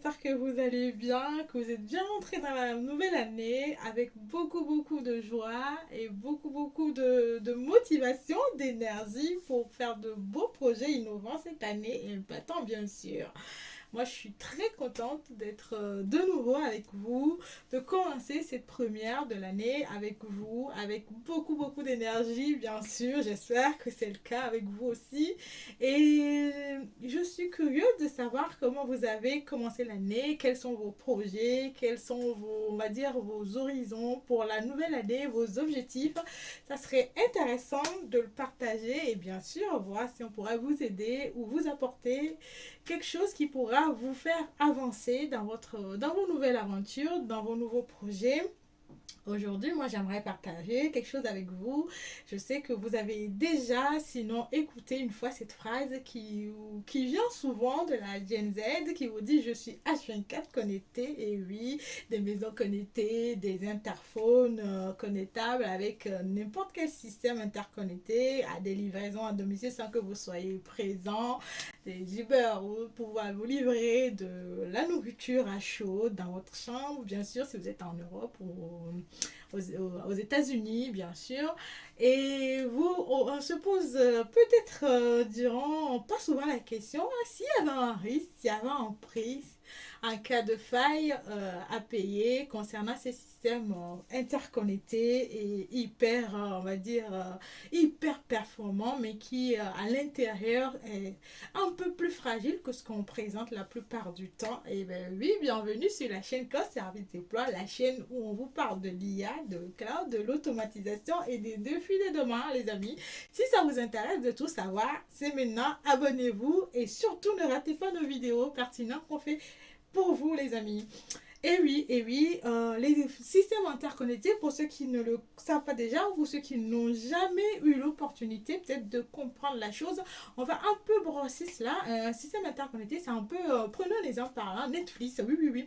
j'espère que vous allez bien, que vous êtes bien entrés dans la nouvelle année avec beaucoup de joie et beaucoup de motivation, d'énergie pour faire de beaux projets innovants cette année et impactants bien sûr. Moi, je suis très contente d'être de nouveau avec vous, de commencer cette première de l'année avec vous, avec beaucoup d'énergie, bien sûr. J'espère que c'est le cas avec vous aussi. Et je suis curieuse de savoir comment vous avez commencé l'année, quels sont vos projets, quels sont vos, on va dire, vos horizons pour la nouvelle année, vos objectifs. Ça serait intéressant de le partager et bien sûr, voir si on pourrait vous aider ou vous apporter quelque chose qui pourra vous faire avancer dans vos nouvelles aventures, dans vos nouveaux projets. Aujourd'hui, moi, j'aimerais partager quelque chose avec vous. Je sais que vous avez déjà, sinon, écouté une fois cette phrase qui vient souvent de la Gen Z, qui vous dit « Je suis H24 connecté ». Et oui, des maisons connectées, des interphones connectables avec n'importe quel système interconnecté, à des livraisons à domicile sans que vous soyez présent, des Uber pour pouvoir vous livrer de la nourriture à chaud dans votre chambre, bien sûr, si vous êtes en Europe ou aux États-Unis, bien sûr. Et on se pose peut-être pas souvent la question, s'il y avait un risque, s'il y avait un prix, un cas de faille à payer concernant ces systèmes interconnectés et hyper, on va dire, hyper performants, mais qui à l'intérieur est un peu plus fragile que ce qu'on présente la plupart du temps. Et bien oui, bienvenue sur la chaîne Cost Service Déploie, la chaîne où on vous parle de l'IA, de cloud, de l'automatisation et des défis de demain, les amis. Si ça vous intéresse de tout savoir, c'est maintenant, abonnez-vous et surtout ne ratez pas nos vidéos pertinentes qu'on fait pour vous, les amis. Et oui, les systèmes interconnectés, pour ceux qui ne le savent pas déjà, ou pour ceux qui n'ont jamais eu l'opportunité peut-être de comprendre la chose, on va un peu brosser cela. Un système interconnecté, c'est un peu, prenons l'exemple par là, Netflix, oui.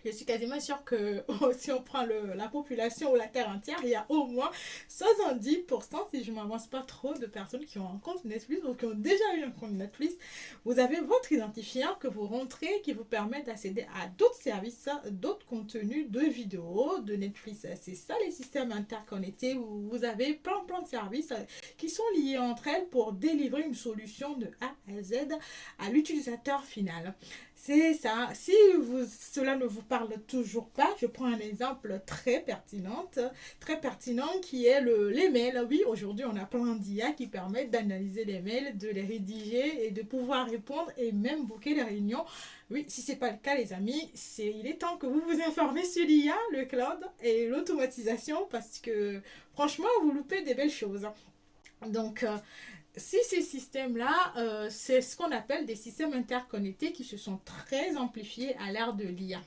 Je suis quasiment sûre que si on prend la population ou la Terre entière, il y a au moins 70%, si je ne m'avance pas trop, de personnes qui ont un compte Netflix ou qui ont déjà eu un compte Netflix. Vous avez votre identifiant que vous rentrez qui vous permet d'accéder à d'autres services, d'autres contenus de vidéos de Netflix. C'est ça les systèmes interconnectés où vous avez plein de services qui sont liés entre elles pour délivrer une solution de A à Z à l'utilisateur final. C'est ça. Si cela ne vous parle toujours pas, je prends un exemple très pertinent qui est les mails. Oui, aujourd'hui, on a plein d'IA qui permettent d'analyser les mails, de les rédiger et de pouvoir répondre et même booker les réunions. Oui, si ce n'est pas le cas, les amis, il est temps que vous vous informez sur l'IA, le cloud et l'automatisation parce que franchement, vous loupez des belles choses. Donc, si ces systèmes-là, c'est ce qu'on appelle des systèmes interconnectés qui se sont très amplifiés à l'ère de l'IA.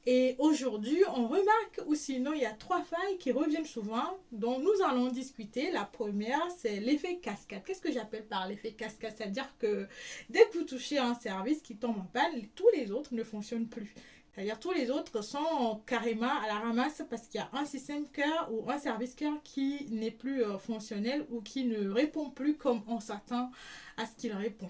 Et aujourd'hui, on remarque, ou sinon, il y a trois failles qui reviennent souvent, dont nous allons discuter. La première, c'est l'effet cascade. Qu'est-ce que j'appelle par l'effet cascade? C'est-à-dire que dès que vous touchez un service qui tombe en panne, tous les autres ne fonctionnent plus. C'est-à-dire tous les autres sont carrément à la ramasse parce qu'il y a un système cœur ou un service cœur qui n'est plus fonctionnel ou qui ne répond plus comme on s'attend à ce qu'il répond.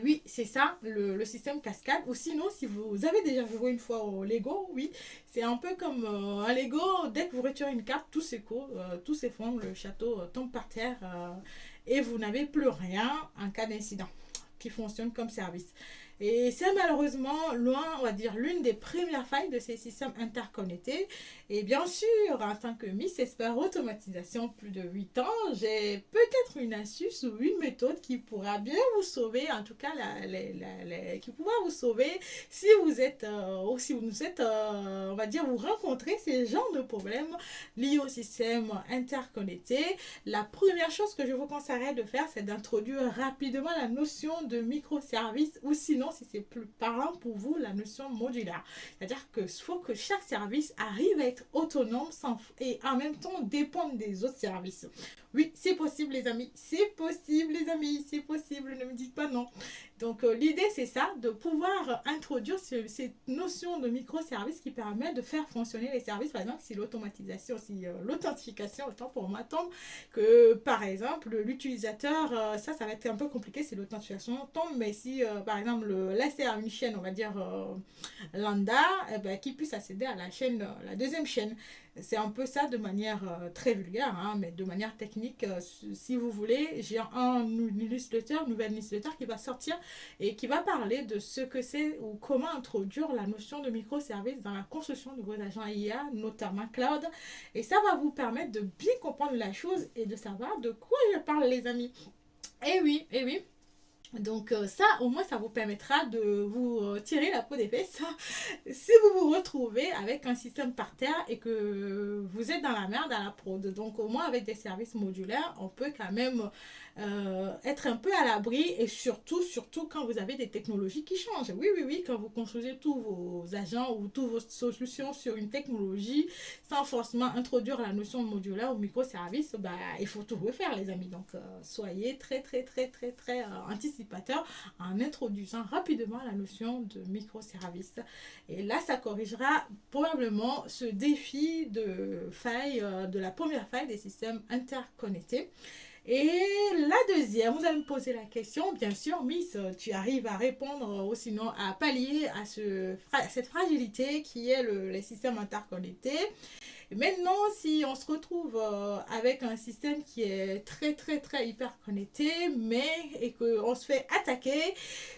Oui, c'est ça, le système cascade. Ou sinon, si vous avez déjà joué une fois au Lego, oui, c'est un peu comme un Lego. Dès que vous retirez une carte, tout s'écroule, tout s'effondre, le château tombe par terre et vous n'avez plus rien en cas d'incident qui fonctionne comme service. Et c'est malheureusement loin, on va dire, l'une des premières failles de ces systèmes interconnectés. Et bien sûr, en tant que Miss Expert Automatisation plus de 8 ans, j'ai peut-être une astuce ou une méthode qui pourra bien vous sauver, en tout cas, qui pourra vous sauver si vous êtes, ou si vous êtes, on va dire, vous rencontrez ces genres de problèmes liés au système interconnecté. La première chose que je vous conseillerais de faire, c'est d'introduire rapidement la notion de microservice ou sinon, si c'est plus parlant pour vous, la notion modulaire. C'est-à-dire qu'il faut que chaque service arrive à être autonome et en même temps dépendre des autres services. Oui, c'est possible les amis, c'est possible les amis, c'est possible, ne me dites pas non. Donc l'idée c'est ça, de pouvoir introduire cette notion de microservice qui permet de faire fonctionner les services, par exemple si l'automatisation, si l'authentification, autant pour m'attendre que par exemple l'utilisateur, ça va être un peu compliqué si l'authentification tombe, mais si par exemple laisser à une chaîne, on va dire lambda, eh ben, qu'il puisse accéder à la chaîne, la deuxième chaîne. C'est un peu ça de manière très vulgaire, hein, mais de manière technique, si vous voulez, j'ai un nouvelle newsletter qui va sortir et qui va parler de ce que c'est ou comment introduire la notion de microservice dans la construction de vos agents IA, notamment cloud. Et ça va vous permettre de bien comprendre la chose et de savoir de quoi je parle, les amis. Et oui. Donc ça, au moins, ça vous permettra de vous tirer la peau des fesses si vous vous retrouvez avec un système par terre et que vous êtes dans la merde à la prod. Donc au moins, avec des services modulaires, on peut quand même être un peu à l'abri et surtout quand vous avez des technologies qui changent. Oui, quand vous construisez tous vos agents ou toutes vos solutions sur une technologie sans forcément introduire la notion de modulaire ou microservice, bah, il faut tout refaire, les amis. Donc soyez très anticipateur en introduisant rapidement la notion de microservice. Et là, ça corrigera probablement ce défi de faille, de la première faille des systèmes interconnectés. Et la deuxième, vous allez me poser la question, bien sûr, Miss, tu arrives à répondre ou sinon à pallier à cette fragilité qui est les systèmes interconnectés. Maintenant, si on se retrouve avec un système qui est très hyper connecté, mais et qu'on se fait attaquer,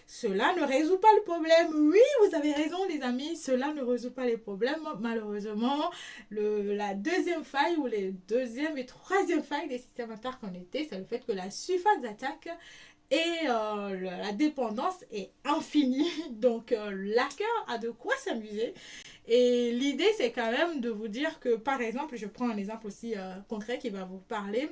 cela ne résout pas le problème. Oui, vous avez raison, les amis, cela ne résout pas les problèmes. Malheureusement, la deuxième faille ou les deuxième et troisième faille des systèmes interconnectés, c'est le fait que la surface d'attaque et la dépendance est infinie. Donc, l'hacker a de quoi s'amuser. Et l'idée, c'est quand même de vous dire que, par exemple, je prends un exemple aussi concret qui va vous parler.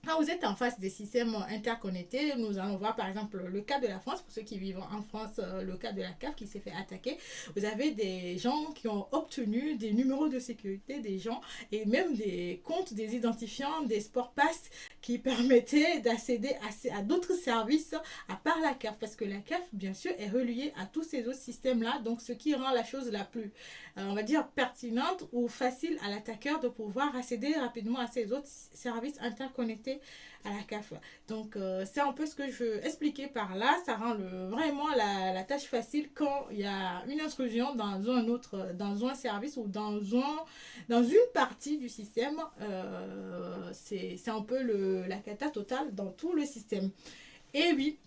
Quand vous êtes en face des systèmes interconnectés, nous allons voir par exemple le cas de la France, pour ceux qui vivent en France, le cas de la CAF qui s'est fait attaquer. Vous avez des gens qui ont obtenu des numéros de sécurité des gens et même des comptes, des identifiants, des sport pass qui permettaient d'accéder à d'autres services à part la CAF. Parce que la CAF, bien sûr, est reliée à tous ces autres systèmes-là, donc ce qui rend la chose la plus, on va dire, pertinente ou facile à l'attaqueur de pouvoir accéder rapidement à ces autres services interconnectés à la CAF. Donc c'est un peu ce que je veux expliquer par là. Ça rend vraiment la tâche facile quand il y a une intrusion dans un service ou dans une partie du système. C'est un peu la cata totale dans tout le système. Et oui,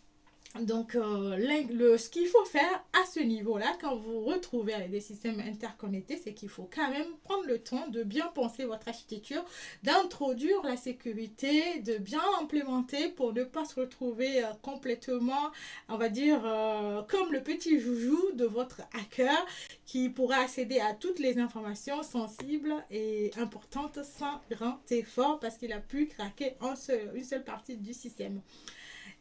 donc, ce qu'il faut faire à ce niveau-là, quand vous vous retrouvez avec des systèmes interconnectés, c'est qu'il faut quand même prendre le temps de bien penser votre architecture, d'introduire la sécurité, de bien l'implémenter pour ne pas se retrouver complètement, on va dire, comme le petit joujou de votre hacker qui pourra accéder à toutes les informations sensibles et importantes sans grand effort parce qu'il a pu craquer une seule partie du système.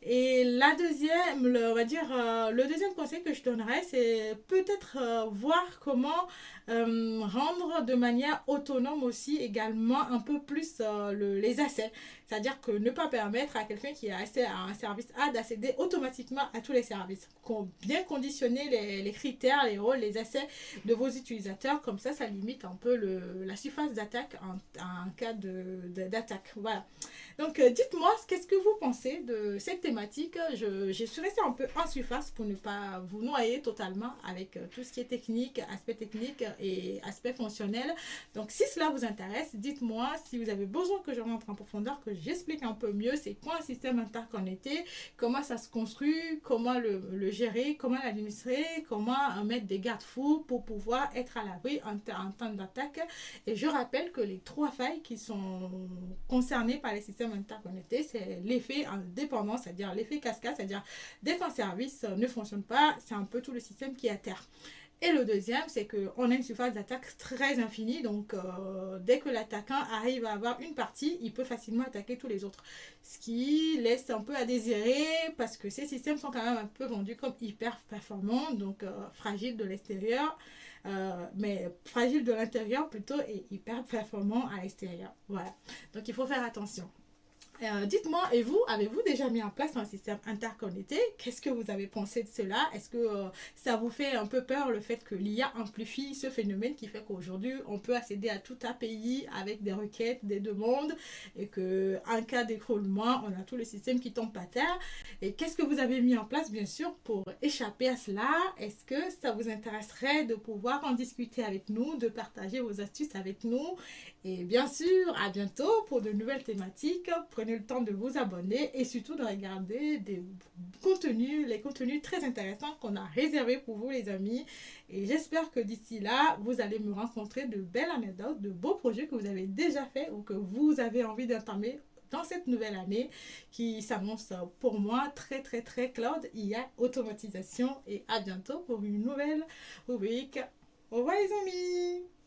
Et la deuxième, on va dire, le deuxième conseil que je donnerais, c'est peut-être voir comment rendre de manière autonome aussi également un peu plus les accès. C'est-à-dire que ne pas permettre à quelqu'un qui a accès à un service A d'accéder automatiquement à tous les services. Bien conditionner les critères, les rôles, les accès de vos utilisateurs. Comme ça limite un peu la surface d'attaque en cas d'attaque. Voilà. Donc, dites-moi, qu'est-ce que vous pensez de cette thématique? Je suis restée un peu en surface pour ne pas vous noyer totalement avec tout ce qui est technique, aspect technique et aspect fonctionnel. Donc, si cela vous intéresse, dites-moi si vous avez besoin que je rentre en profondeur, que j'explique un peu mieux c'est quoi un système interconnecté, comment ça se construit, comment le gérer, comment l'administrer, comment mettre des garde-fous pour pouvoir être à l'abri en temps d'attaque. Et je rappelle que les 3 failles qui sont concernées par les systèmes interconnectés, c'est l'effet en dépendance, c'est-à-dire l'effet cascade, c'est-à-dire dès qu'un service ne fonctionne pas, c'est un peu tout le système qui est à terre. Et le deuxième, c'est qu'on a une surface d'attaque très infinie, donc dès que l'attaquant arrive à avoir une partie, il peut facilement attaquer tous les autres. Ce qui laisse un peu à désirer, parce que ces systèmes sont quand même un peu vendus comme hyper performants, donc fragiles de l'extérieur, mais fragiles de l'intérieur plutôt et hyper performants à l'extérieur. Voilà, donc il faut faire attention. Dites-moi, et vous, avez-vous déjà mis en place un système interconnecté? Qu'est-ce que vous avez pensé de cela? Est-ce que ça vous fait un peu peur le fait que l'IA amplifie ce phénomène qui fait qu'aujourd'hui, on peut accéder à tout un pays avec des requêtes, des demandes, et qu'en cas d'écroulement, on a tout le système qui tombe par terre? Et qu'est-ce que vous avez mis en place, bien sûr, pour échapper à cela? Est-ce que ça vous intéresserait de pouvoir en discuter avec nous, de partager vos astuces avec nous? Et bien sûr, à bientôt pour de nouvelles thématiques. Prenez le temps de vous abonner et surtout de regarder des contenus, les contenus très intéressants qu'on a réservés pour vous les amis. Et j'espère que d'ici là, vous allez me rencontrer de belles anecdotes, de beaux projets que vous avez déjà faits ou que vous avez envie d'entamer dans cette nouvelle année qui s'annonce pour moi très très très cloud, IA, automatisation. Et à bientôt pour une nouvelle rubrique. Au revoir les amis!